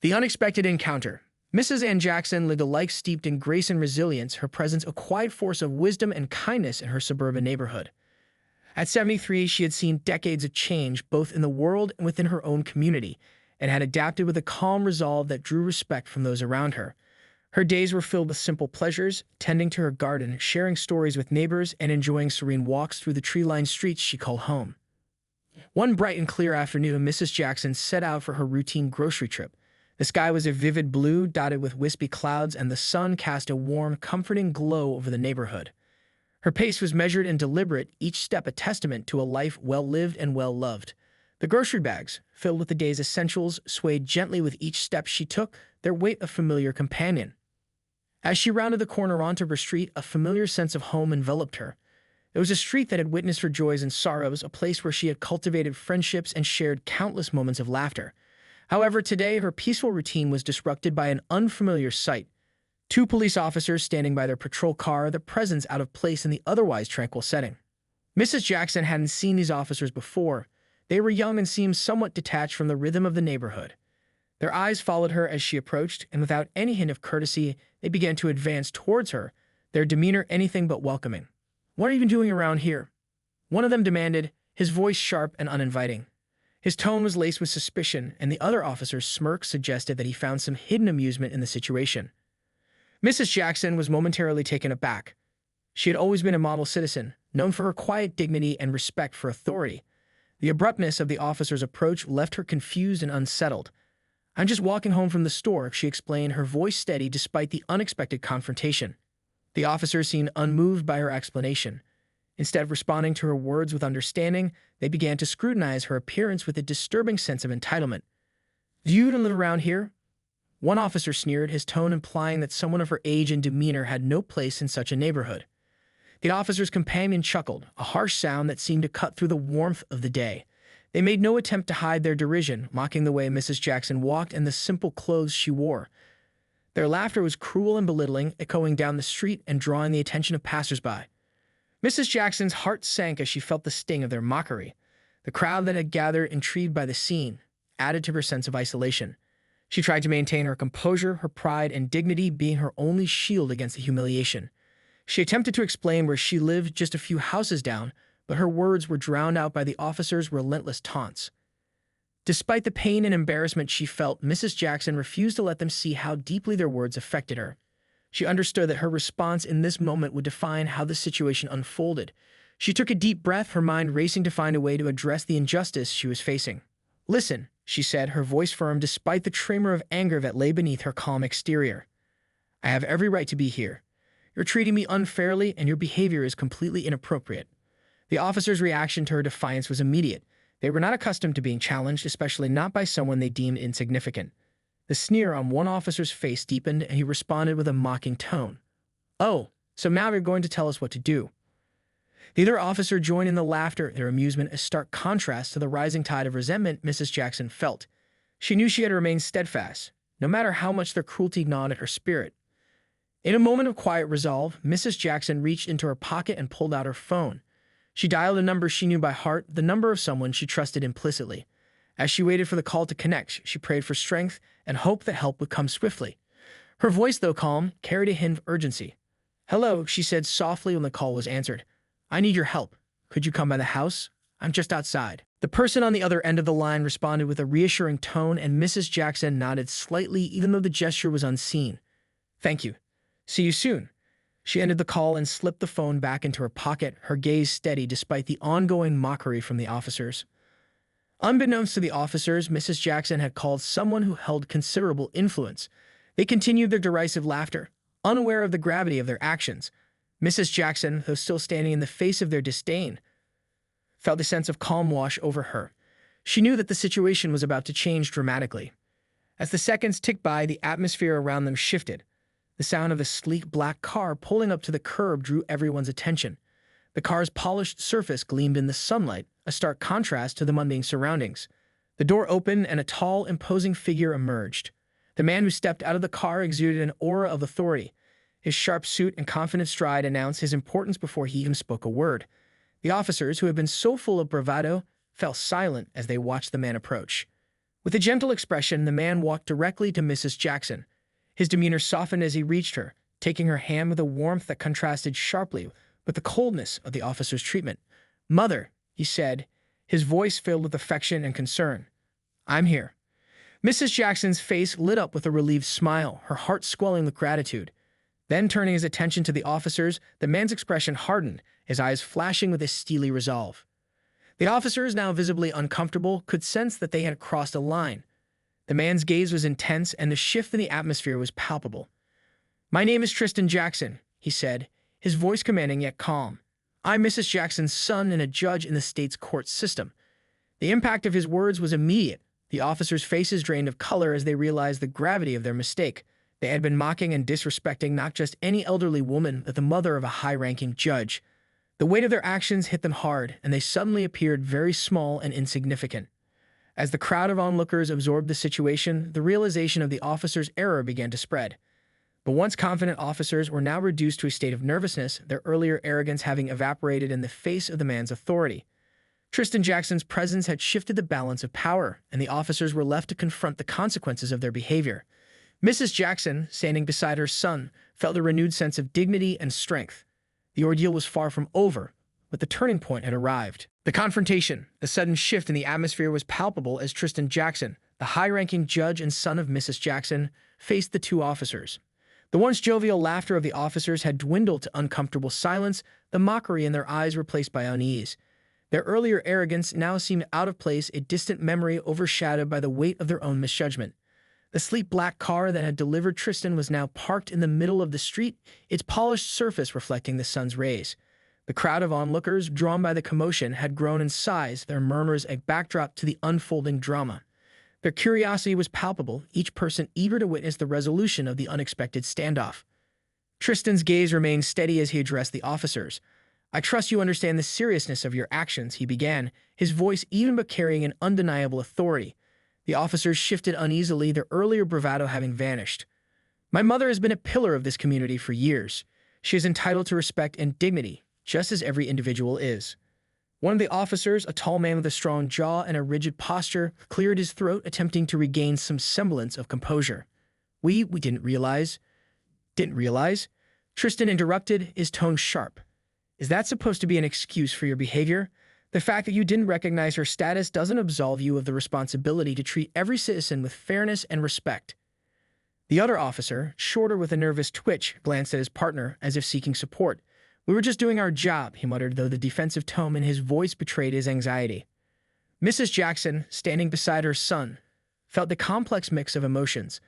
The unexpected encounter. Mrs. Ann Jackson lived a life steeped in grace and resilience, her presence a quiet force of wisdom and kindness in her suburban neighborhood. At 73, she had seen decades of change both in the world and within her own community, and had adapted with a calm resolve that drew respect from those around her. Her days were filled with simple pleasures, tending to her garden, sharing stories with neighbors, and enjoying serene walks through the tree-lined streets she called home. One bright and clear afternoon, Mrs. Jackson set out for her routine grocery trip. The sky was a vivid blue, dotted with wispy clouds, and the sun cast a warm, comforting glow over the neighborhood. Her pace was measured and deliberate, each step a testament to a life well-lived and well-loved. The grocery bags, filled with the day's essentials, swayed gently with each step she took, their weight a familiar companion. As she rounded the corner onto her street, a familiar sense of home enveloped her. It was a street that had witnessed her joys and sorrows, a place where she had cultivated friendships and shared countless moments of laughter. However, today her peaceful routine was disrupted by an unfamiliar sight. Two police officers standing by their patrol car, their presence out of place in the otherwise tranquil setting. Mrs. Jackson hadn't seen these officers before. They were young and seemed somewhat detached from the rhythm of the neighborhood. Their eyes followed her as she approached, and without any hint of courtesy, they began to advance towards her, their demeanor anything but welcoming. "What are you doing around here?" one of them demanded, his voice sharp and uninviting. His tone was laced with suspicion, and the other officer's smirk suggested that he found some hidden amusement in the situation. Mrs. Jackson was momentarily taken aback. She had always been a model citizen, known for her quiet dignity and respect for authority. The abruptness of the officer's approach left her confused and unsettled. "I'm just walking home from the store," she explained, her voice steady despite the unexpected confrontation. The officer seemed unmoved by her explanation. Instead of responding to her words with understanding, they began to scrutinize her appearance with a disturbing sense of entitlement. "Do you even live around here?" One officer sneered, his tone implying that someone of her age and demeanor had no place in such a neighborhood. The officer's companion chuckled, a harsh sound that seemed to cut through the warmth of the day. They made no attempt to hide their derision, mocking the way Mrs. Jackson walked and the simple clothes she wore. Their laughter was cruel and belittling, echoing down the street and drawing the attention of passersby. Mrs. Jackson's heart sank as she felt the sting of their mockery. The crowd that had gathered, intrigued by the scene, added to her sense of isolation. She tried to maintain her composure, her pride and dignity being her only shield against the humiliation. She attempted to explain where she lived just a few houses down, but her words were drowned out by the officer's relentless taunts. Despite the pain and embarrassment she felt, Mrs. Jackson refused to let them see how deeply their words affected her. She understood that her response in this moment would define how the situation unfolded. She took a deep breath, her mind racing to find a way to address the injustice she was facing. "Listen," she said, her voice firm despite the tremor of anger that lay beneath her calm exterior. "I have every right to be here. You're treating me unfairly, and your behavior is completely inappropriate." The officer's reaction to her defiance was immediate. They were not accustomed to being challenged, especially not by someone they deemed insignificant. The sneer on one officer's face deepened, and he responded with a mocking tone. "Oh, so now you're going to tell us what to do." The other officer joined in the laughter, their amusement a stark contrast to the rising tide of resentment Mrs. Jackson felt. She knew she had to remain steadfast, no matter how much their cruelty gnawed at her spirit. In a moment of quiet resolve, Mrs. Jackson reached into her pocket and pulled out her phone. She dialed a number she knew by heart, the number of someone she trusted implicitly. As she waited for the call to connect, she prayed for strength and hoped that help would come swiftly. Her voice, though calm, carried a hint of urgency. "Hello," she said softly when the call was answered. "I need your help. Could you come by the house? I'm just outside." The person on the other end of the line responded with a reassuring tone, and Mrs. Jackson nodded slightly even though the gesture was unseen. "Thank you. See you soon." She ended the call and slipped the phone back into her pocket, her gaze steady despite the ongoing mockery from the officers. Unbeknownst to the officers, Mrs. Jackson had called someone who held considerable influence. They continued their derisive laughter, unaware of the gravity of their actions. Mrs. Jackson, though still standing in the face of their disdain, felt a sense of calm wash over her. She knew that the situation was about to change dramatically. As the seconds ticked by, the atmosphere around them shifted. The sound of a sleek black car pulling up to the curb drew everyone's attention. The car's polished surface gleamed in the sunlight, a stark contrast to the mundane surroundings. The door opened and a tall, imposing figure emerged. The man who stepped out of the car exuded an aura of authority. His sharp suit and confident stride announced his importance before he even spoke a word. The officers, who had been so full of bravado, fell silent as they watched the man approach. With a gentle expression, the man walked directly to Mrs. Jackson. His demeanor softened as he reached her, taking her hand with a warmth that contrasted sharply with the coldness of the officer's treatment. "Mother," he said, his voice filled with affection and concern. "I'm here." Mrs. Jackson's face lit up with a relieved smile, her heart swelling with gratitude. Then, turning his attention to the officers, the man's expression hardened, his eyes flashing with a steely resolve. The officers, now visibly uncomfortable, could sense that they had crossed a line. The man's gaze was intense, and the shift in the atmosphere was palpable. "My name is Tristan Jackson," he said, his voice commanding yet calm. "I'm Mrs. Jackson's son and a judge in the state's court system." The impact of his words was immediate. The officers' faces drained of color as they realized the gravity of their mistake. They had been mocking and disrespecting not just any elderly woman, but the mother of a high-ranking judge. The weight of their actions hit them hard, and they suddenly appeared very small and insignificant. As the crowd of onlookers absorbed the situation, the realization of the officers' error began to spread. But once confident officers were now reduced to a state of nervousness, their earlier arrogance having evaporated in the face of the man's authority. Tristan Jackson's presence had shifted the balance of power, and the officers were left to confront the consequences of their behavior. Mrs. Jackson, standing beside her son, felt a renewed sense of dignity and strength. The ordeal was far from over, but the turning point had arrived. The confrontation, the sudden shift in the atmosphere was palpable as Tristan Jackson, the high-ranking judge and son of Mrs. Jackson, faced the two officers. The once jovial laughter of the officers had dwindled to uncomfortable silence, the mockery in their eyes replaced by unease. Their earlier arrogance now seemed out of place, a distant memory overshadowed by the weight of their own misjudgment. The sleek black car that had delivered Tristan was now parked in the middle of the street, its polished surface reflecting the sun's rays. The crowd of onlookers, drawn by the commotion, had grown in size, their murmurs a backdrop to the unfolding drama. Their curiosity was palpable, each person eager to witness the resolution of the unexpected standoff. Tristan's gaze remained steady as he addressed the officers. "I trust you understand the seriousness of your actions," he began, his voice even but carrying an undeniable authority. The officers shifted uneasily, their earlier bravado having vanished. "My mother has been a pillar of this community for years. She is entitled to respect and dignity, just as every individual is." One of the officers, a tall man with a strong jaw and a rigid posture, cleared his throat, attempting to regain some semblance of composure. We didn't realize." "Didn't realize?" Tristan interrupted, his tone sharp. "Is that supposed to be an excuse for your behavior? The fact that you didn't recognize her status doesn't absolve you of the responsibility to treat every citizen with fairness and respect." The other officer, shorter with a nervous twitch, glanced at his partner as if seeking support. "We were just doing our job," he muttered, though the defensive tone in his voice betrayed his anxiety. Mrs. Jackson, standing beside her son, felt the complex mix of emotions.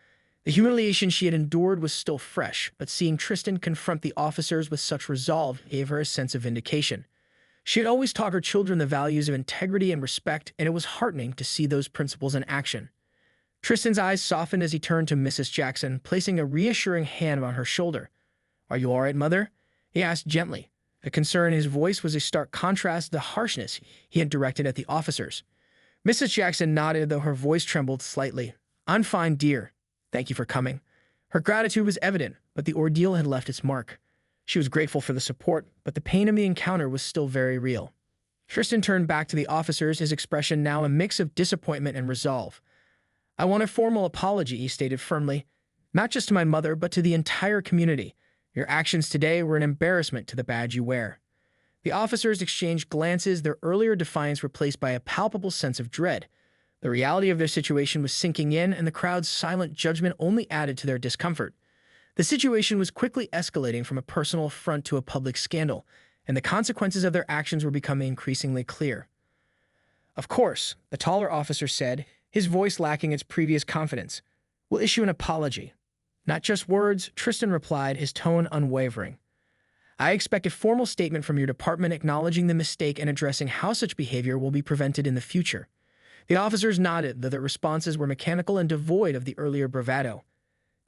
The humiliation she had endured was still fresh, but seeing Tristan confront the officers with such resolve gave her a sense of vindication. She had always taught her children the values of integrity and respect, and it was heartening to see those principles in action. Tristan's eyes softened as he turned to Mrs. Jackson, placing a reassuring hand on her shoulder. "Are you all right, Mother?" he asked gently. The concern in his voice was a stark contrast to the harshness he had directed at the officers. Mrs. Jackson nodded, though her voice trembled slightly. "I'm fine, dear. Thank you for coming." Her gratitude was evident, but the ordeal had left its mark. She was grateful for the support, but the pain of the encounter was still very real. Tristan turned back to the officers, his expression now a mix of disappointment and resolve. "I want a formal apology," he stated firmly, "not just to my mother, but to the entire community. Your actions today were an embarrassment to the badge you wear." The officers exchanged glances, their earlier defiance replaced by a palpable sense of dread. The reality of their situation was sinking in, and the crowd's silent judgment only added to their discomfort. The situation was quickly escalating from a personal affront to a public scandal, and the consequences of their actions were becoming increasingly clear. "Of course," the taller officer said, his voice lacking its previous confidence. "We'll issue an apology." "Not just words," Tristan replied, his tone unwavering. "I expect a formal statement from your department acknowledging the mistake and addressing how such behavior will be prevented in the future." The officers nodded, though their responses were mechanical and devoid of the earlier bravado.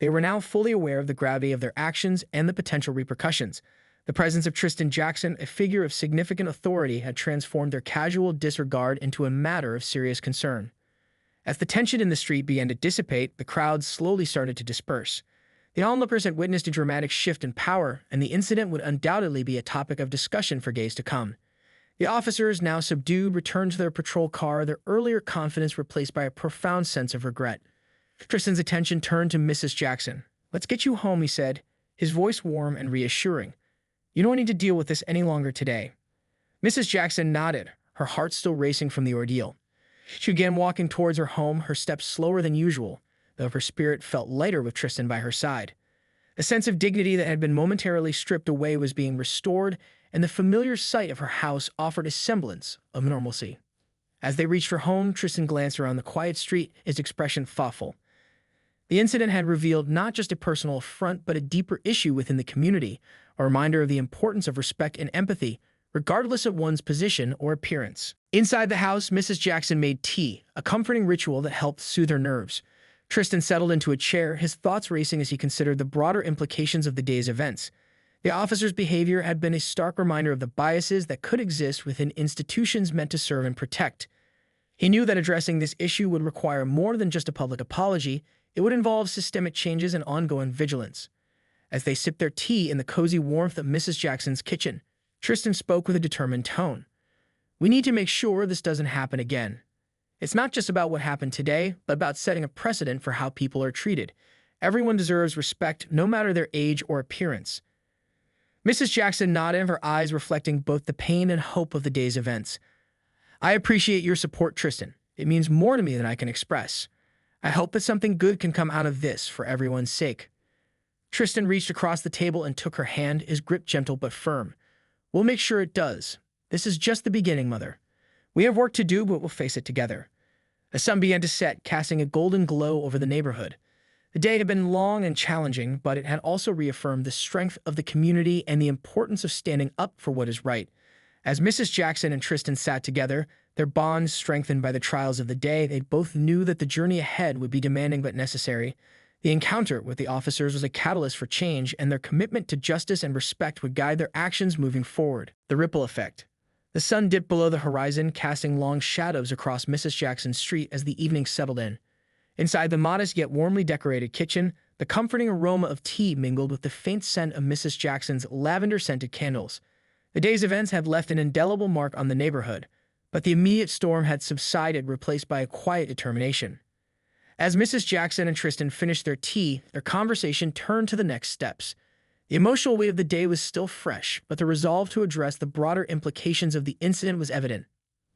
They were now fully aware of the gravity of their actions and the potential repercussions. The presence of Tristan Jackson, a figure of significant authority, had transformed their casual disregard into a matter of serious concern. As the tension in the street began to dissipate, the crowd slowly started to disperse. The onlookers had witnessed a dramatic shift in power, and the incident would undoubtedly be a topic of discussion for days to come. The officers, now subdued, returned to their patrol car, their earlier confidence replaced by a profound sense of regret. Tristan's attention turned to Mrs. Jackson. "Let's get you home," he said, his voice warm and reassuring. "You don't need to deal with this any longer today." Mrs. Jackson nodded, her heart still racing from the ordeal. She began walking towards her home, her steps slower than usual, though her spirit felt lighter with Tristan by her side. The sense of dignity that had been momentarily stripped away was being restored, and the familiar sight of her house offered a semblance of normalcy. As they reached her home, Tristan glanced around the quiet street, his expression thoughtful. The incident had revealed not just a personal affront, but a deeper issue within the community, a reminder of the importance of respect and empathy, regardless of one's position or appearance. Inside the house, Mrs. Jackson made tea, a comforting ritual that helped soothe her nerves. Tristan settled into a chair, his thoughts racing as he considered the broader implications of the day's events. The officer's behavior had been a stark reminder of the biases that could exist within institutions meant to serve and protect. He knew that addressing this issue would require more than just a public apology. It would involve systemic changes and ongoing vigilance. As they sipped their tea in the cozy warmth of Mrs. Jackson's kitchen, Tristan spoke with a determined tone. "We need to make sure this doesn't happen again. It's not just about what happened today, but about setting a precedent for how people are treated. Everyone deserves respect, no matter their age or appearance." Mrs. Jackson nodded, her eyes reflecting both the pain and hope of the day's events. "I appreciate your support, Tristan. It means more to me than I can express. I hope that something good can come out of this for everyone's sake." Tristan reached across the table and took her hand, his grip gentle but firm. "We'll make sure it does. This is just the beginning, Mother. We have work to do, but we'll face it together." The sun began to set, casting a golden glow over the neighborhood. The day had been long and challenging, but it had also reaffirmed the strength of the community and the importance of standing up for what is right. As Mrs. Jackson and Tristan sat together, their bonds strengthened by the trials of the day, they both knew that the journey ahead would be demanding but necessary. The encounter with the officers was a catalyst for change, and their commitment to justice and respect would guide their actions moving forward. The ripple effect. The sun dipped below the horizon, casting long shadows across Mrs. Jackson's street as the evening settled in. Inside the modest yet warmly decorated kitchen, the comforting aroma of tea mingled with the faint scent of Mrs. Jackson's lavender-scented candles. The day's events had left an indelible mark on the neighborhood, but the immediate storm had subsided, replaced by a quiet determination. As Mrs. Jackson and Tristan finished their tea, their conversation turned to the next steps. The emotional weight of the day was still fresh, but the resolve to address the broader implications of the incident was evident.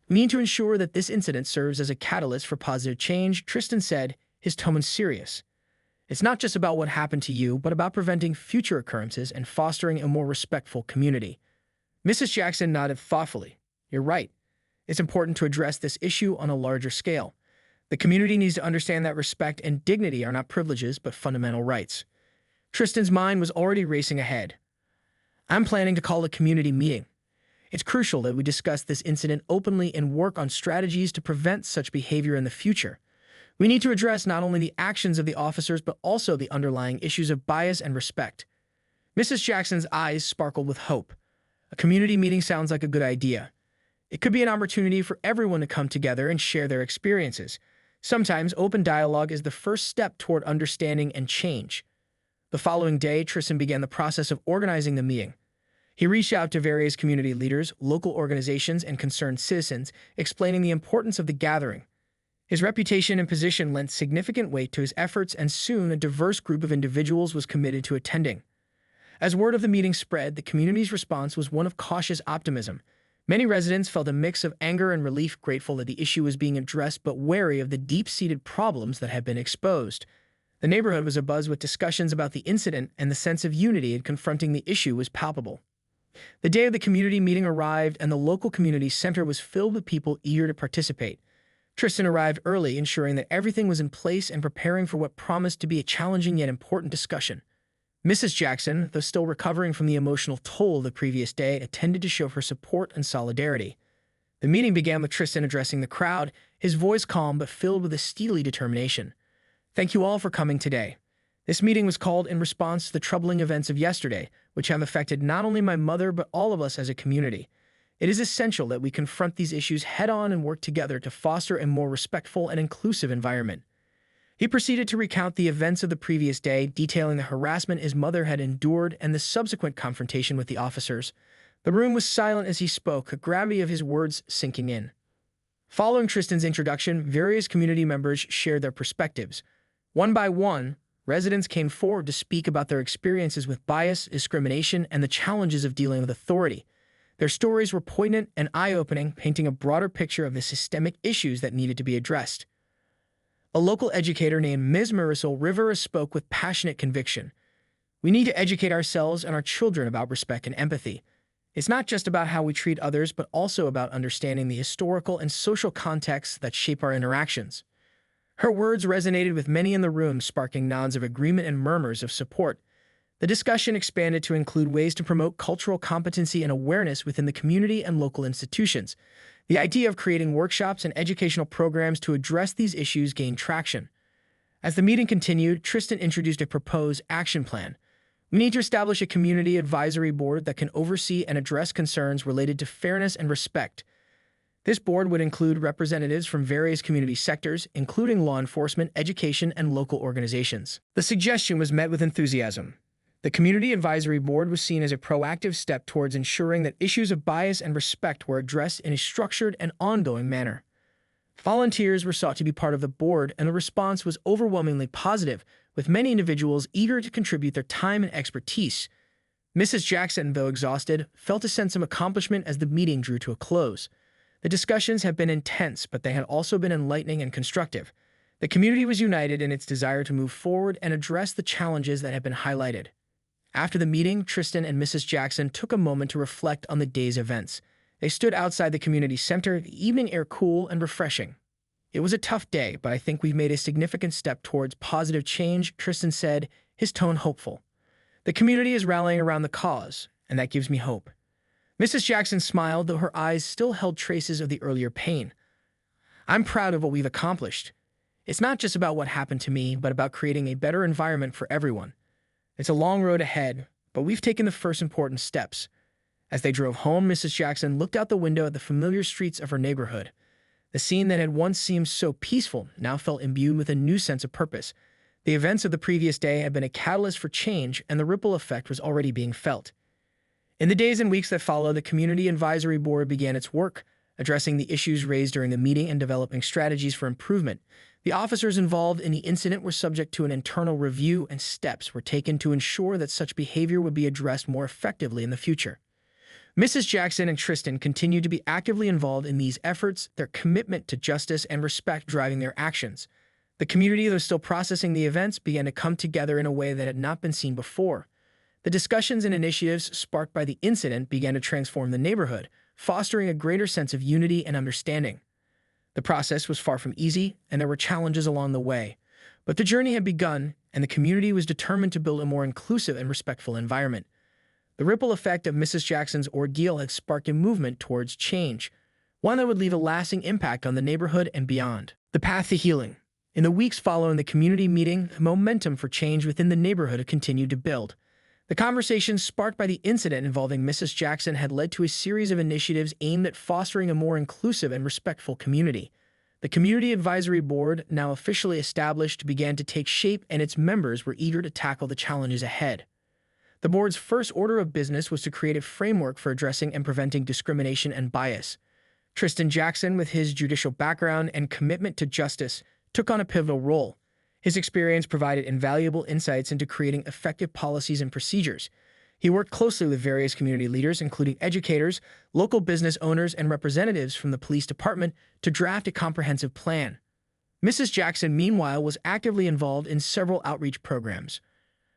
"We need to ensure that this incident serves as a catalyst for positive change," Tristan said, his tone serious. "It's not just about what happened to you, but about preventing future occurrences and fostering a more respectful community." Mrs. Jackson nodded thoughtfully. "You're right. It's important to address this issue on a larger scale. The community needs to understand that respect and dignity are not privileges, but fundamental rights." Tristan's mind was already racing ahead. "I'm planning to call a community meeting. It's crucial that we discuss this incident openly and work on strategies to prevent such behavior in the future. We need to address not only the actions of the officers, but also the underlying issues of bias and respect." Mrs. Jackson's eyes sparkled with hope. "A community meeting sounds like a good idea. It could be an opportunity for everyone to come together and share their experiences. Sometimes open dialogue is the first step toward understanding and change." The following day, Tristan began the process of organizing the meeting. He reached out to various community leaders, local organizations, and concerned citizens, explaining the importance of the gathering. His reputation and position lent significant weight to his efforts, and soon a diverse group of individuals was committed to attending. As word of the meeting spread, the community's response was one of cautious optimism. Many residents felt a mix of anger and relief, grateful that the issue was being addressed, but wary of the deep-seated problems that had been exposed. The neighborhood was abuzz with discussions about the incident, and the sense of unity in confronting the issue was palpable. The day of the community meeting arrived, and the local community center was filled with people eager to participate. Tristan arrived early, ensuring that everything was in place and preparing for what promised to be a challenging yet important discussion. Mrs. Jackson, though still recovering from the emotional toll of the previous day, attended to show her support and solidarity. The meeting began with Tristan addressing the crowd, his voice calm but filled with a steely determination. "Thank you all for coming today. This meeting was called in response to the troubling events of yesterday, which have affected not only my mother but all of us as a community. It is essential that we confront these issues head-on and work together to foster a more respectful and inclusive environment." He proceeded to recount the events of the previous day, detailing the harassment his mother had endured and the subsequent confrontation with the officers. The room was silent as he spoke, the gravity of his words sinking in. Following Tristan's introduction, various community members shared their perspectives. One by one, residents came forward to speak about their experiences with bias, discrimination, and the challenges of dealing with authority. Their stories were poignant and eye-opening, painting a broader picture of the systemic issues that needed to be addressed. A local educator named Ms. Marisol Rivera spoke with passionate conviction. We need to educate ourselves and our children about respect and empathy. It's not just about how we treat others, but also about understanding the historical and social contexts that shape our interactions. Her words resonated with many in the room, sparking nods of agreement and murmurs of support. The discussion expanded to include ways to promote cultural competency and awareness within the community and local institutions. The idea of creating workshops and educational programs to address these issues gained traction. As the meeting continued, Tristan introduced a proposed action plan. We need to establish a community advisory board that can oversee and address concerns related to fairness and respect. This board would include representatives from various community sectors, including law enforcement, education, and local organizations. The suggestion was met with enthusiasm. The Community Advisory Board was seen as a proactive step towards ensuring that issues of bias and respect were addressed in a structured and ongoing manner. Volunteers were sought to be part of the board, and the response was overwhelmingly positive, with many individuals eager to contribute their time and expertise. Mrs. Jackson, though exhausted, felt a sense of accomplishment as the meeting drew to a close. The discussions had been intense, but they had also been enlightening and constructive. The community was united in its desire to move forward and address the challenges that had been highlighted. After the meeting, Tristan and Mrs. Jackson took a moment to reflect on the day's events. They stood outside the community center, the evening air cool and refreshing. It was a tough day, but I think we've made a significant step towards positive change, Tristan said, his tone hopeful. The community is rallying around the cause, and that gives me hope. Mrs. Jackson smiled, though her eyes still held traces of the earlier pain. I'm proud of what we've accomplished. It's not just about what happened to me, but about creating a better environment for everyone. It's a long road ahead, but we've taken the first important steps. As they drove home, Mrs. Jackson looked out the window at the familiar streets of her neighborhood. The scene that had once seemed so peaceful now felt imbued with a new sense of purpose. The events of the previous day had been a catalyst for change, and the ripple effect was already being felt. In the days and weeks that followed, the Community Advisory Board began its work, addressing the issues raised during the meeting and developing strategies for improvement. The officers involved in the incident were subject to an internal review, and steps were taken to ensure that such behavior would be addressed more effectively in the future. Mrs. Jackson and Tristan continued to be actively involved in these efforts, their commitment to justice and respect driving their actions. The community that was still processing the events began to come together in a way that had not been seen before. The discussions and initiatives sparked by the incident began to transform the neighborhood, fostering a greater sense of unity and understanding. The process was far from easy, and there were challenges along the way. But the journey had begun, and the community was determined to build a more inclusive and respectful environment. The ripple effect of Mrs. Jackson's ordeal had sparked a movement towards change, one that would leave a lasting impact on the neighborhood and beyond. The path to healing. In the weeks following the community meeting, the momentum for change within the neighborhood continued to build. The conversation sparked by the incident involving Mrs. Jackson had led to a series of initiatives aimed at fostering a more inclusive and respectful community. The Community Advisory Board, now officially established, began to take shape, and its members were eager to tackle the challenges ahead. The board's first order of business was to create a framework for addressing and preventing discrimination and bias. Tristan Jackson, with his judicial background and commitment to justice, took on a pivotal role. His experience provided invaluable insights into creating effective policies and procedures. He worked closely with various community leaders, including educators, local business owners, and representatives from the police department, to draft a comprehensive plan. Mrs. Jackson, meanwhile, was actively involved in several outreach programs.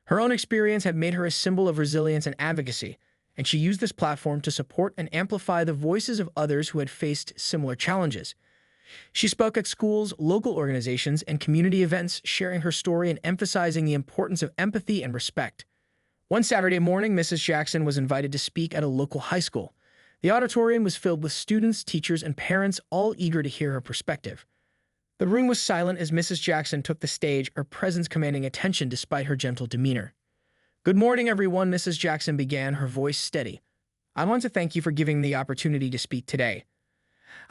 Her own experience had made her a symbol of resilience and advocacy, and she used this platform to support and amplify the voices of others who had faced similar challenges. She spoke at schools, local organizations, and community events, sharing her story and emphasizing the importance of empathy and respect. One Saturday morning, Mrs. Jackson was invited to speak at a local high school. The auditorium was filled with students, teachers, and parents, all eager to hear her perspective. The room was silent as Mrs. Jackson took the stage, her presence commanding attention despite her gentle demeanor. "Good morning, everyone," Mrs. Jackson began, her voice steady. "I want to thank you for giving me the opportunity to speak today.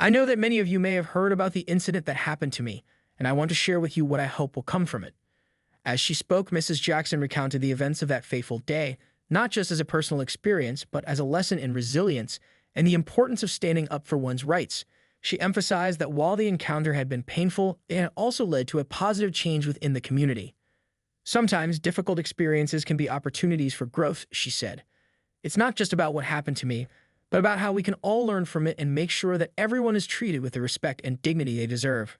I know that many of you may have heard about the incident that happened to me, and I want to share with you what I hope will come from it." As she spoke, Mrs. Jackson recounted the events of that fateful day, not just as a personal experience, but as a lesson in resilience and the importance of standing up for one's rights. She emphasized that while the encounter had been painful, it had also led to a positive change within the community. Sometimes difficult experiences can be opportunities for growth, she said. It's not just about what happened to me, but about how we can all learn from it and make sure that everyone is treated with the respect and dignity they deserve.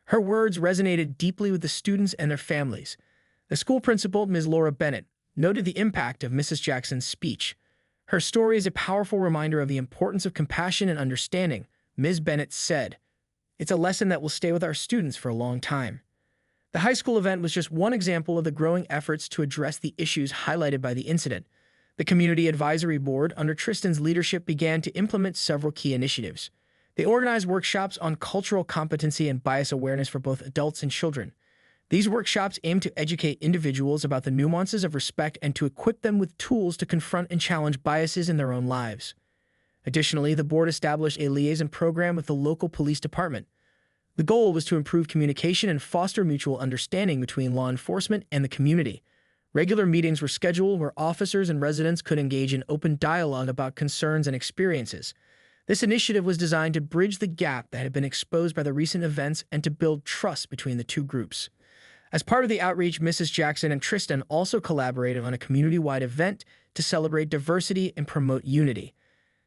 Her words resonated deeply with the students and their families. The school principal, Ms. Laura Bennett, noted the impact of Mrs. Jackson's speech. Her story is a powerful reminder of the importance of compassion and understanding, Ms. Bennett said. It's a lesson that will stay with our students for a long time. The high school event was just one example of the growing efforts to address the issues highlighted by the incident. The Community Advisory Board, under Tristan's leadership, began to implement several key initiatives. They organized workshops on cultural competency and bias awareness for both adults and children. These workshops aim to educate individuals about the nuances of respect and to equip them with tools to confront and challenge biases in their own lives. Additionally, the board established a liaison program with the local police department. The goal was to improve communication and foster mutual understanding between law enforcement and the community. Regular meetings were scheduled where officers and residents could engage in open dialogue about concerns and experiences. This initiative was designed to bridge the gap that had been exposed by the recent events and to build trust between the two groups. As part of the outreach, Mrs. Jackson and Tristan also collaborated on a community-wide event to celebrate diversity and promote unity.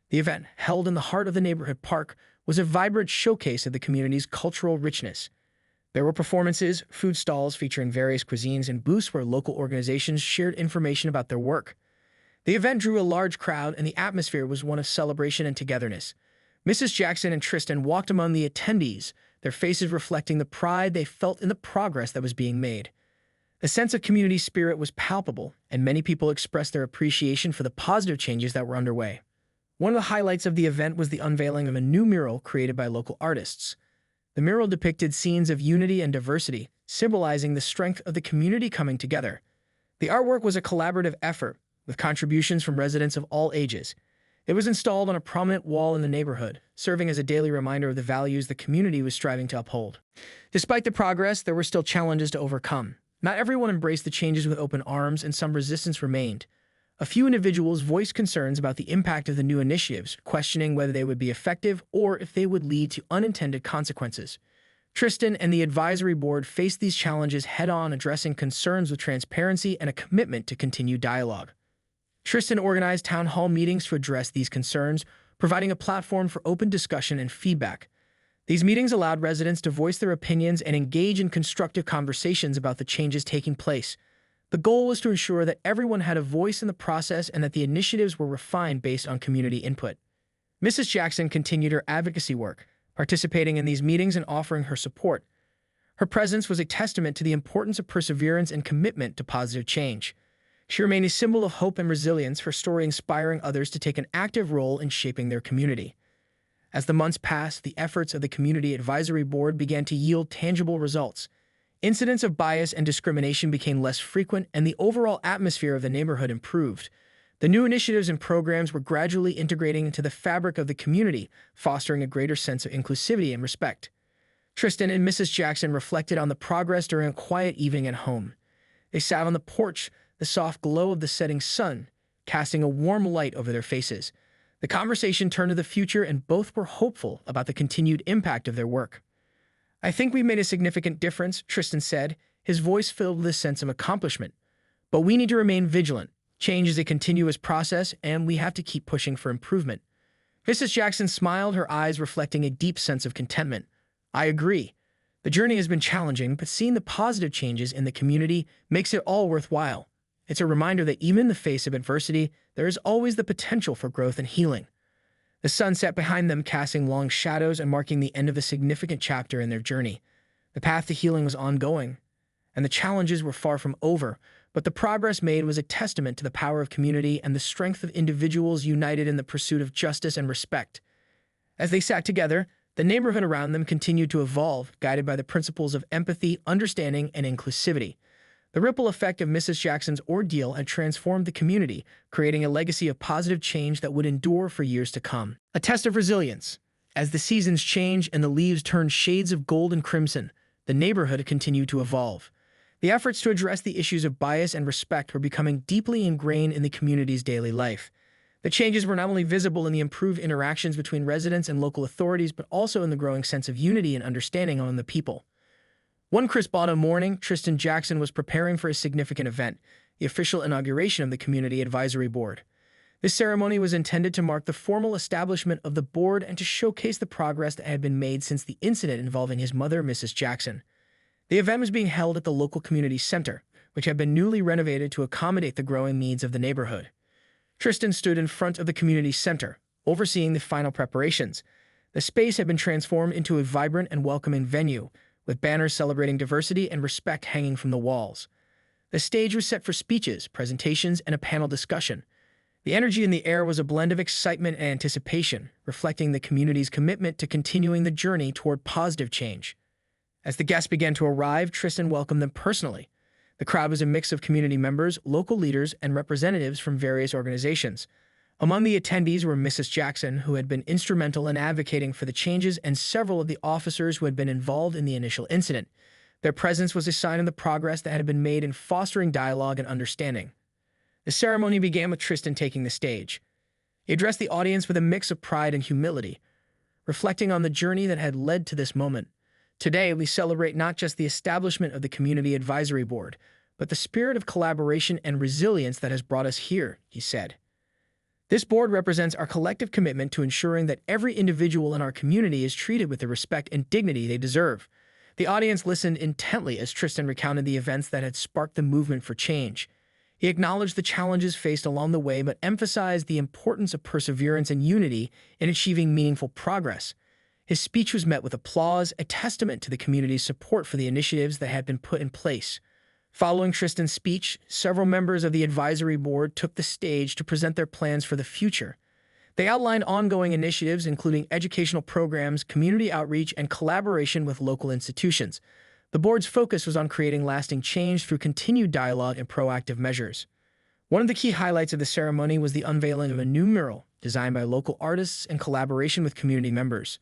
The event, held in the heart of the neighborhood park, was a vibrant showcase of the community's cultural richness. There were performances, food stalls featuring various cuisines, and booths where local organizations shared information about their work. The event drew a large crowd, and the atmosphere was one of celebration and togetherness. Mrs. Jackson and Tristan walked among the attendees, their faces reflecting the pride they felt in the progress that was being made. The sense of community spirit was palpable, and many people expressed their appreciation for the positive changes that were underway. One of the highlights of the event was the unveiling of a new mural created by local artists. The mural depicted scenes of unity and diversity, symbolizing the strength of the community coming together. The artwork was a collaborative effort, with contributions from residents of all ages. It was installed on a prominent wall in the neighborhood, serving as a daily reminder of the values the community was striving to uphold. Despite the progress, there were still challenges to overcome. Not everyone embraced the changes with open arms, and some resistance remained. A few individuals voiced concerns about the impact of the new initiatives, questioning whether they would be effective or if they would lead to unintended consequences. Tristan and the advisory board faced these challenges head-on, addressing concerns with transparency and a commitment to continued dialogue. Tristan organized town hall meetings to address these concerns, providing a platform for open discussion and feedback. These meetings allowed residents to voice their opinions and engage in constructive conversations about the changes taking place. The goal was to ensure that everyone had a voice in the process and that the initiatives were refined based on community input. Mrs. Jackson continued her advocacy work, participating in these meetings and offering her support. Her presence was a testament to the importance of perseverance and commitment to positive change. She remained a symbol of hope and resilience, her story inspiring others to take an active role in shaping their community. As the months passed, the efforts of the Community Advisory Board began to yield tangible results. Incidents of bias and discrimination became less frequent, and the overall atmosphere of the neighborhood improved. The new initiatives and programs were gradually integrating into the fabric of the community, fostering a greater sense of inclusivity and respect. Tristan and Mrs. Jackson reflected on the progress during a quiet evening at home. They sat on the porch, the soft glow of the setting sun casting a warm light over their faces. The conversation turned to the future, and both were hopeful about the continued impact of their work. "I think we made a significant difference," Tristan said, his voice filled with a sense of accomplishment. "But we need to remain vigilant. Change is a continuous process, and we have to keep pushing for improvement." Mrs. Jackson smiled, her eyes reflecting a deep sense of contentment. "I agree. The journey has been challenging, but seeing the positive changes in the community makes it all worthwhile. It's a reminder that even in the face of adversity, there is always the potential for growth and healing." The sun set behind them, casting long shadows and marking the end of a significant chapter in their journey. The path to healing was ongoing, and the challenges were far from over, but the progress made was a testament to the power of community and the strength of individuals united in the pursuit of justice and respect. As they sat together, the neighborhood around them continued to evolve, guided by the principles of empathy, understanding, and inclusivity. The ripple effect of Mrs. Jackson's ordeal had transformed the community, creating a legacy of positive change that would endure for years to come. A test of resilience. As the seasons changed and the leaves turned shades of gold and crimson, the neighborhood continued to evolve. The efforts to address the issues of bias and respect were becoming deeply ingrained in the community's daily life. The changes were not only visible in the improved interactions between residents and local authorities, but also in the growing sense of unity and understanding among the people. One crisp autumn morning, Tristan Jackson was preparing for a significant event, the official inauguration of the Community Advisory Board. This ceremony was intended to mark the formal establishment of the board and to showcase the progress that had been made since the incident involving his mother, Mrs. Jackson. The event was being held at the local community center, which had been newly renovated to accommodate the growing needs of the neighborhood. Tristan stood in front of the community center, overseeing the final preparations. The space had been transformed into a vibrant and welcoming venue, with banners celebrating diversity and respect hanging from the walls. The stage was set for speeches, presentations, and a panel discussion. The energy in the air was a blend of excitement and anticipation, reflecting the community's commitment to continuing the journey toward positive change. As the guests began to arrive, Tristan welcomed them personally. The crowd was a mix of community members, local leaders, and representatives from various organizations. Among the attendees were Mrs. Jackson, who had been instrumental in advocating for the changes, and several of the officers who had been involved in the initial incident. Their presence was a sign of the progress that had been made in fostering dialogue and understanding. The ceremony began with Tristan taking the stage. He addressed the audience with a mix of pride and humility, reflecting on the journey that had led to this moment. Today, we celebrate not just the establishment of the Community Advisory Board, but the spirit of collaboration and resilience that has brought us here, he said. This board represents our collective commitment to ensuring that every individual in our community is treated with the respect and dignity they deserve. The audience listened intently as Tristan recounted the events that had sparked the movement for change. He acknowledged the challenges faced along the way, but emphasized the importance of perseverance and unity in achieving meaningful progress. His speech was met with applause, a testament to the community's support for the initiatives that had been put in place. Following Tristan's speech, several members of the advisory board took the stage to present their plans for the future. They outlined ongoing initiatives, including educational programs, community outreach, and collaboration with local institutions. The board's focus was on creating lasting change through continued dialogue and proactive measures. One of the key highlights of the ceremony was the unveiling of a new mural designed by local artists in collaboration with community members.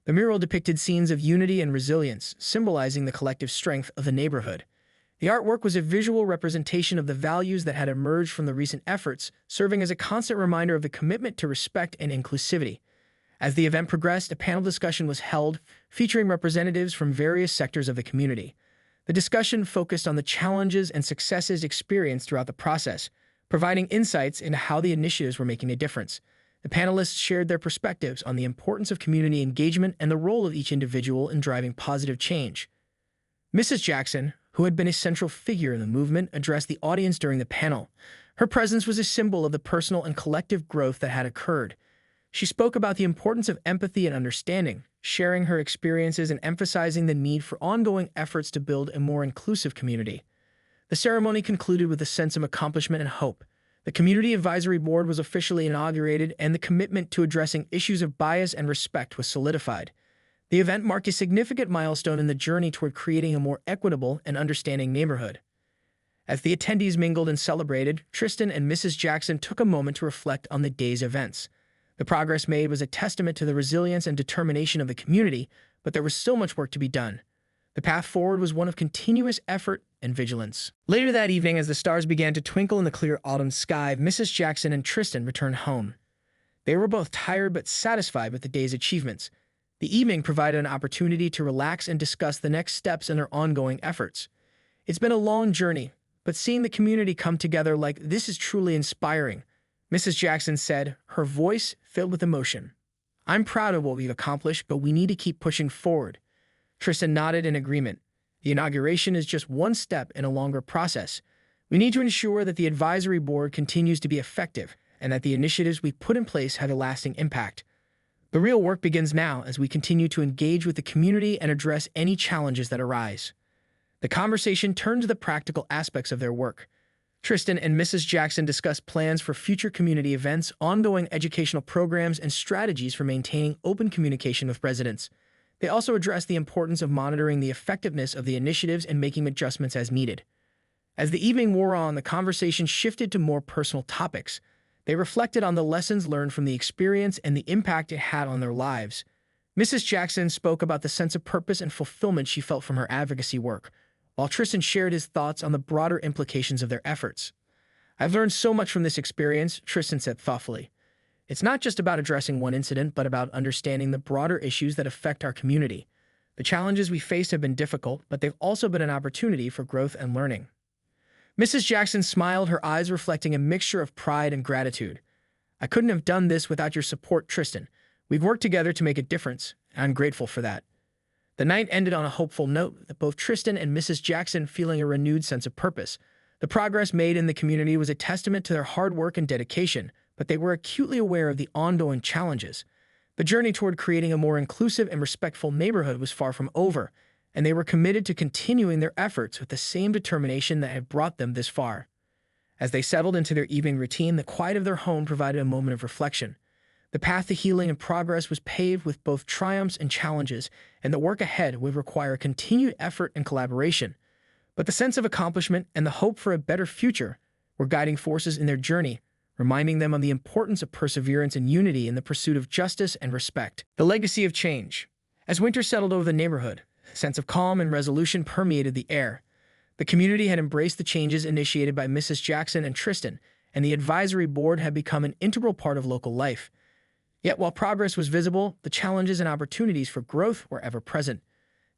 The mural depicted scenes of unity and resilience, symbolizing the collective strength of the neighborhood. The artwork was a visual representation of the values that had emerged from the recent efforts, serving as a constant reminder of the commitment to respect and inclusivity. As the event progressed, a panel discussion was held, featuring representatives from various sectors of the community. The discussion focused on the challenges and successes experienced throughout the process, providing insights into how the initiatives were making a difference. The panelists shared their perspectives on the importance of community engagement and the role of each individual in driving positive change. Mrs. Jackson, who had been a central figure in the movement, addressed the audience during the panel. Her presence was a symbol of the personal and collective growth that had occurred. She spoke about the importance of empathy and understanding, sharing her experiences and emphasizing the need for ongoing efforts to build a more inclusive community. The ceremony concluded with a sense of accomplishment and hope. The Community Advisory Board was officially inaugurated, and the commitment to addressing issues of bias and respect was solidified. The event marked a significant milestone in the journey toward creating a more equitable and understanding neighborhood. As the attendees mingled and celebrated, Tristan and Mrs. Jackson took a moment to reflect on the day's events. The progress made was a testament to the resilience and determination of the community, but there was still much work to be done. The path forward was one of continuous effort and vigilance. Later that evening, as the stars began to twinkle in the clear autumn sky, Mrs. Jackson and Tristan returned home. They were both tired but satisfied with the day's achievements. The evening provided an opportunity to relax and discuss the next steps in their ongoing efforts. It's been a long journey, but seeing the community come together like this is truly inspiring, Mrs. Jackson said, her voice filled with emotion. I'm proud of what we've accomplished, but we need to keep pushing forward. Tristan nodded in agreement. The inauguration is just one step in a longer process. We need to ensure that the advisory board continues to be effective and that the initiatives we put in place have a lasting impact. The real work begins now as we continue to engage with the community and address any challenges that arise. The conversation turned to the practical aspects of their work. Tristan and Mrs. Jackson discussed plans for future community events, ongoing educational programs, and strategies for maintaining open communication with residents. They also addressed the importance of monitoring the effectiveness of the initiatives and making adjustments as needed. As the evening wore on, the conversation shifted to more personal topics. They reflected on the lessons learned from the experience and the impact it had on their lives. Mrs. Jackson spoke about the sense of purpose and fulfillment she felt from her advocacy work, while Tristan shared his thoughts on the broader implications of their efforts. "I've learned so much from this experience," Tristan said thoughtfully. "It's not just about addressing one incident, but about understanding the broader issues that affect our community. The challenges we faced have been difficult, but they've also been an opportunity for growth and learning." Mrs. Jackson smiled, her eyes reflecting a mixture of pride and gratitude. "I couldn't have done this without your support, Tristan. We've worked together to make a difference, and I'm grateful for that." The night ended on a hopeful note, with both Tristan and Mrs. Jackson feeling a renewed sense of purpose. The progress made in the community was a testament to their hard work and dedication, but they were acutely aware of the ongoing challenges. The journey toward creating a more inclusive and respectful neighborhood was far from over, and they were committed to continuing their efforts with the same determination that had brought them this far. As they settled into their evening routine, the quiet of their home provided a moment of reflection. The path to healing and progress was paved with both triumphs and challenges, and the work ahead would require continued effort and collaboration. But the sense of accomplishment and the hope for a better future were guiding forces in their journey, reminding them of the importance of perseverance and unity in the pursuit of justice and respect. The legacy of change. As winter settled over the neighborhood, a sense of calm and resolution permeated the air. The community had embraced the changes initiated by Mrs. Jackson and Tristan, and the advisory board had become an integral part of local life. Yet while progress was visible, the challenges and opportunities for growth were ever present.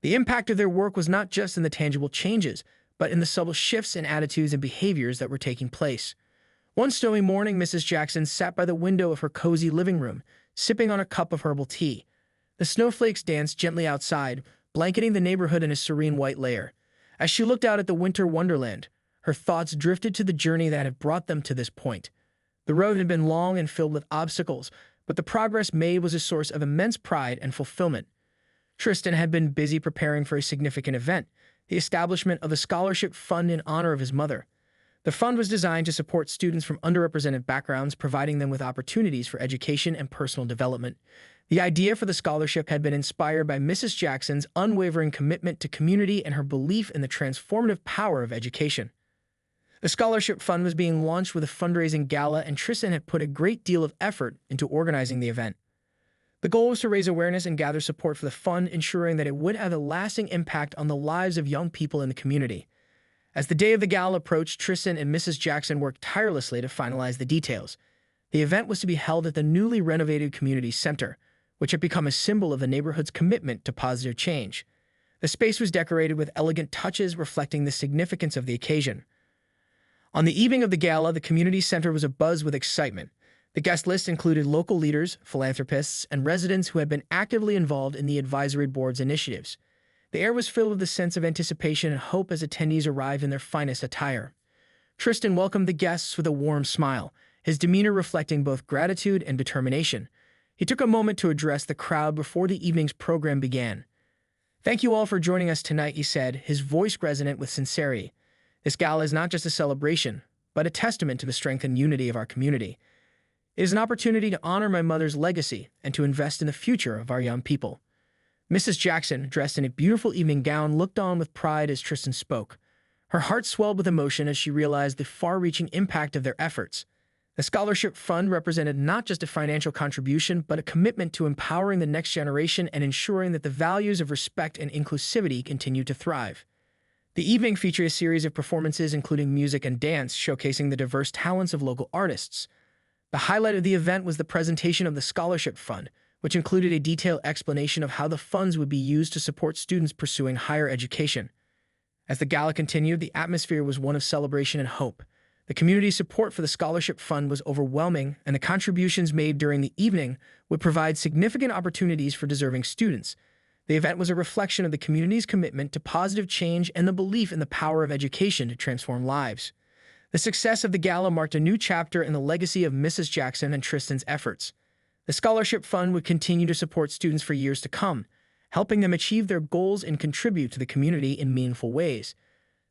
The impact of their work was not just in the tangible changes, but in the subtle shifts in attitudes and behaviors that were taking place. One snowy morning, Mrs. Jackson sat by the window of her cozy living room, sipping on a cup of herbal tea. The snowflakes danced gently outside, blanketing the neighborhood in a serene white layer. As she looked out at the winter wonderland, her thoughts drifted to the journey that had brought them to this point. The road had been long and filled with obstacles, but the progress made was a source of immense pride and fulfillment. Tristan had been busy preparing for a significant event, the establishment of a scholarship fund in honor of his mother. The fund was designed to support students from underrepresented backgrounds, providing them with opportunities for education and personal development. The idea for the scholarship had been inspired by Mrs. Jackson's unwavering commitment to community and her belief in the transformative power of education. The scholarship fund was being launched with a fundraising gala, and Tristan had put a great deal of effort into organizing the event. The goal was to raise awareness and gather support for the fund, ensuring that it would have a lasting impact on the lives of young people in the community. As the day of the gala approached, Tristan and Mrs. Jackson worked tirelessly to finalize the details. The event was to be held at the newly renovated community center, which had become a symbol of the neighborhood's commitment to positive change. The space was decorated with elegant touches reflecting the significance of the occasion. On the evening of the gala, the community center was abuzz with excitement. The guest list included local leaders, philanthropists, and residents who had been actively involved in the advisory board's initiatives. The air was filled with a sense of anticipation and hope as attendees arrived in their finest attire. Tristan welcomed the guests with a warm smile, his demeanor reflecting both gratitude and determination. He took a moment to address the crowd before the evening's program began. "Thank you all for joining us tonight," he said, his voice resonant with sincerity. "This gala is not just a celebration, but a testament to the strength and unity of our community. It is an opportunity to honor my mother's legacy and to invest in the future of our young people." Mrs. Jackson, dressed in a beautiful evening gown, looked on with pride as Tristan spoke. Her heart swelled with emotion as she realized the far-reaching impact of their efforts. The scholarship fund represented not just a financial contribution, but a commitment to empowering the next generation and ensuring that the values of respect and inclusivity continue to thrive. The evening featured a series of performances, including music and dance, showcasing the diverse talents of local artists. The highlight of the event was the presentation of the scholarship fund, which included a detailed explanation of how the funds would be used to support students pursuing higher education. As the gala continued, the atmosphere was one of celebration and hope. The community's support for the scholarship fund was overwhelming, and the contributions made during the evening would provide significant opportunities for deserving students. The event was a reflection of the community's commitment to positive change and the belief in the power of education to transform lives. The success of the gala marked a new chapter in the legacy of Mrs. Jackson and Tristan's efforts. The scholarship fund would continue to support students for years to come, helping them achieve their goals and contribute to the community in meaningful ways.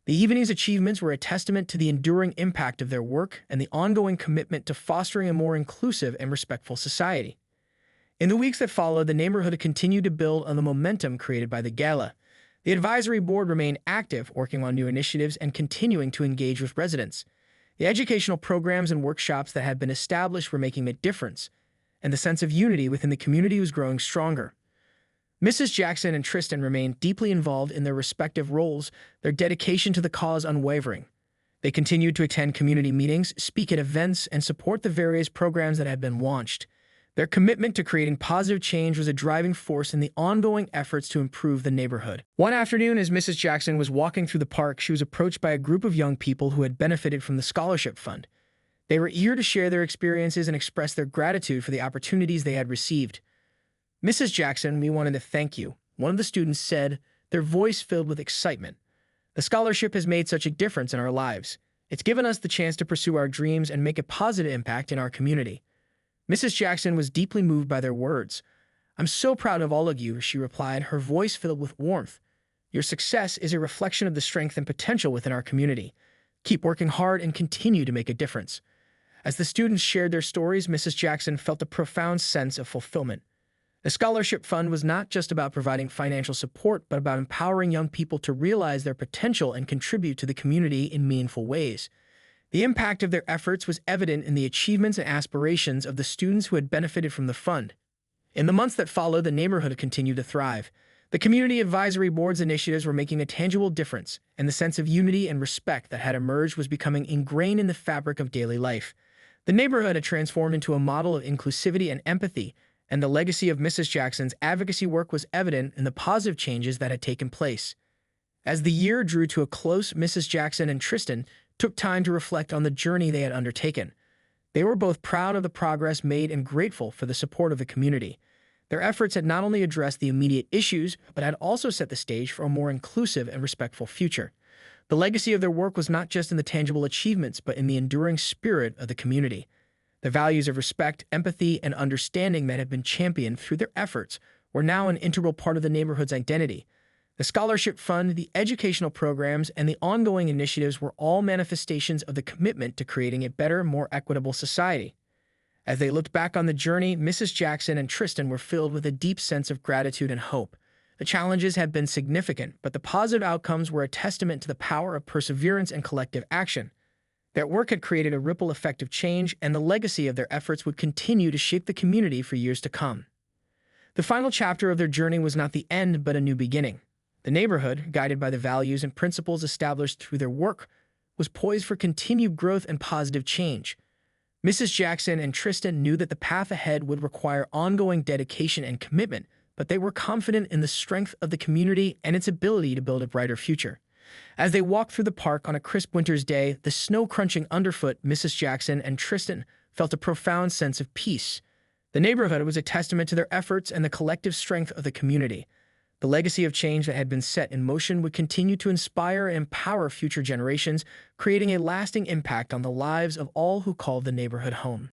The evening's achievements were a testament to the enduring impact of their work and the ongoing commitment to fostering a more inclusive and respectful society. In the weeks that followed, the neighborhood continued to build on the momentum created by the gala. The advisory board remained active, working on new initiatives and continuing to engage with residents. The educational programs and workshops that had been established were making a difference, and the sense of unity within the community was growing stronger. Mrs. Jackson and Tristan remained deeply involved in their respective roles, their dedication to the cause unwavering. They continued to attend community meetings, speak at events, and support the various programs that had been launched. Their commitment to creating positive change was a driving force in the ongoing efforts to improve the neighborhood. One afternoon, as Mrs. Jackson was walking through the park, she was approached by a group of young people who had benefited from the scholarship fund. They were eager to share their experiences and express their gratitude for the opportunities they had received. "Mrs. Jackson, we wanted to thank you," one of the students said, their voice filled with excitement. "The scholarship has made such a difference in our lives. It's given us the chance to pursue our dreams and make a positive impact in our community." Mrs. Jackson was deeply moved by their words. "I'm so proud of all of you," she replied, her voice filled with warmth. "Your success is a reflection of the strength and potential within our community. Keep working hard and continue to make a difference." As the students shared their stories, Mrs. Jackson felt a profound sense of fulfillment. The scholarship fund was not just about providing financial support, but about empowering young people to realize their potential and contribute to the community in meaningful ways. The impact of their efforts was evident in the achievements and aspirations of the students who had benefited from the fund. In the months that followed, the neighborhood continued to thrive. The community advisory board's initiatives were making a tangible difference, and the sense of unity and respect that had emerged was becoming ingrained in the fabric of daily life. The neighborhood had transformed into a model of inclusivity and empathy, and the legacy of Mrs. Jackson's advocacy work was evident in the positive changes that had taken place. As the year drew to a close, Mrs. Jackson and Tristan took time to reflect on the journey they had undertaken. They were both proud of the progress made and grateful for the support of the community. Their efforts had not only addressed the immediate issues, but had also set the stage for a more inclusive and respectful future. The legacy of their work was not just in the tangible achievements, but in the enduring spirit of the community. The values of respect, empathy, and understanding that had been championed through their efforts were now an integral part of the neighborhood's identity. The scholarship fund, the educational programs, and the ongoing initiatives were all manifestations of the commitment to creating a better, more equitable society. As they looked back on the journey, Mrs. Jackson and Tristan were filled with a deep sense of gratitude and hope. The challenges had been significant, but the positive outcomes were a testament to the power of perseverance and collective action. Their work had created a ripple effect of change, and the legacy of their efforts would continue to shape the community for years to come. The final chapter of their journey was not the end, but a new beginning. The neighborhood, guided by the values and principles established through their work, was poised for continued growth and positive change. Mrs. Jackson and Tristan knew that the path ahead would require ongoing dedication and commitment, but they were confident in the strength of the community and its ability to build a brighter future. As they walked through the park on a crisp winter's day, the snow crunching underfoot, Mrs. Jackson and Tristan felt a profound sense of peace. The neighborhood was a testament to their efforts and the collective strength of the community. The legacy of change that had been set in motion would continue to inspire and empower future generations, creating a lasting impact on the lives of all who called the neighborhood home.